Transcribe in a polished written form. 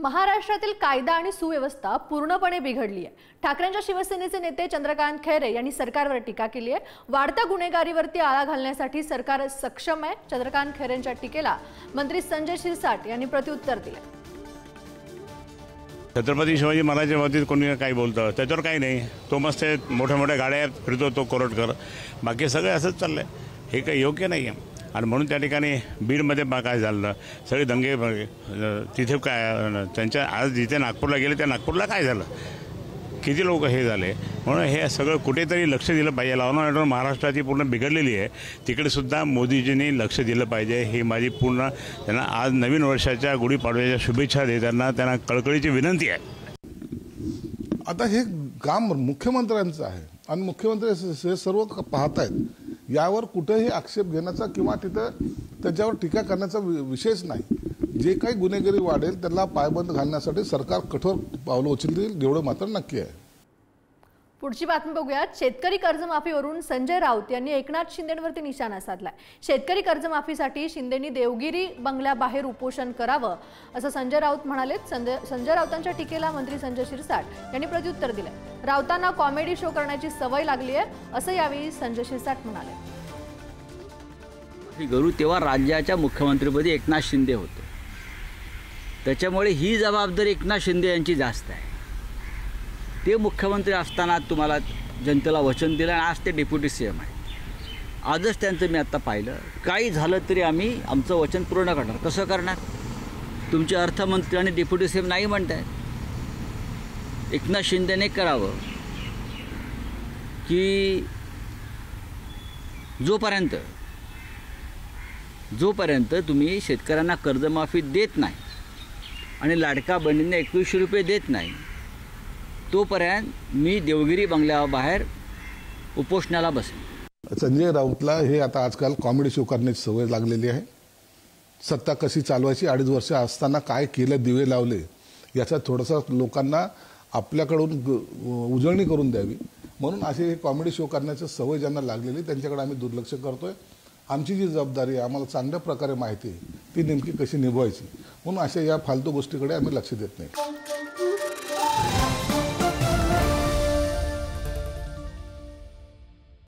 महाराष्ट्रातील कायदा आणि सुव्यवस्था पूर्णपणे बिघडली आहे। ठाकरेंच्या शिवसेनेचे नेते चंद्रकांत खैरे यांनी सरकारवर टीका केली आहे। वाढत्या गुन्हेगारीवरती आळा घालण्यासाठी सरकार सक्षम आहे। चंद्रकांत खैरेंच्या टीकेला मंत्री संजय शिरसाट यांनी प्रत्युत्तर दिले। छत्रपती शिवाजी महाराजांच्या बाबतीत कोणी काही बोलतं त्याच्यावर काही नाही। तो मस्त मोठ्या मोठ्या गाड्या फिरतो, तो कोरटकर, बाकी सगळं असंच चाललंय। हे काही योग्य नाही आहे। आणि म्हणून त्या ठिकाणी बीडमध्ये काय झालं, सगळे दंगे तिथे काय त्यांच्या आज जिथे नागपूरला गेले त्या नागपूरला काय झालं, किती लोक हे झाले। म्हणून हे सगळं कुठेतरी लक्ष दिलं पाहिजे। लॉ अँड ऑर्डर महाराष्ट्राची पूर्ण बिघडलेली आहे, तिकडे सुद्धा मोदीजींनी लक्ष दिलं पाहिजे। ही माझी पूर्ण त्यांना आज नवीन वर्षाच्या गुढीपाडव्याच्या शुभेच्छा देताना त्यांना कळकळीची विनंती आहे। आता हे काम मुख्यमंत्र्यांचं आहे आणि मुख्यमंत्री हे सर्व पाहत आहेत। यावर कुठेही आक्षेप घेण्याचा किंवा तिथं त्याच्यावर टीका करण्याचा विषयच नाही। जे काही गुन्हेगारी वाढेल त्याला पायबंद घालण्यासाठी सरकार कठोर पावलं उचलतील एवढं मात्र नक्की आहे। पुढची बातमी बघूयात। शेतकरी कर्जमाफीवरून संजय राऊत यांनी एकनाथ शिंदेंवरती निशाणा साधलाय। शेतकरी कर्जमाफीसाठी शिंदेंनी देवगिरी बंगल्याबाहेर उपोषण करावं असं संजय राऊत म्हणाले। संजय राऊतांच्या टीकेला मंत्री संजय शिरसाट यांनी प्रत्युत्तर दिले। राऊतांना कॉमेडी शो करण्याची सवय लागली आहे असं यावेळी संजय शिरसाट म्हणाले। गरु तेव्हा राज्याच्या मुख्यमंत्रीपदी एकनाथ शिंदे होते, त्याच्यामुळे ही जबाबदारी एकनाथ शिंदे यांची जास्त आहे। ते मुख्यमंत्री असताना तुम्हाला जनतेला वचन दिलं आणि आज ते डेप्युटी सीएम आहे। आजच त्यांचं मी आता पाहिलं, काही झालं तरी आम्ही आमचं वचन पूर्ण करणार। कसं करणार? तुमचे अर्थमंत्री आणि डेप्युटी सीएम नाही म्हणत आहेत। एकनाथ शिंदेने करावं की जोपर्यंत तुम्ही शेतकऱ्यांना कर्जमाफी देत नाही आणि लाडका बहिणींना 2100 रुपये देत नाही तोपर्यंत मी देवगिरी बंगल्याबाहेर उपोषणाला बसेन। संजय राऊतला हे आता आजकाल कॉमेडी शो करण्याची सवय लागलेली आहे। सत्ता कशी चालवायची, 2.5 वर्ष असताना काय केलं, दिवे लावले, याचा थोडासा लोकांना आपल्याकडून उजळणी करून द्यावी म्हणून असे कॉमेडी शो करण्याची सवय ज्यांना लागलेली त्यांच्याकडे आम्ही दुर्लक्ष करतोय। आमची जी जबाबदारी आहे आम्हाला चांगल्या प्रकारे माहिती आहे ती नेमकी कशी निभवायची, म्हणून अशा या फालतू गोष्टीकडे आम्ही लक्ष देत नाही।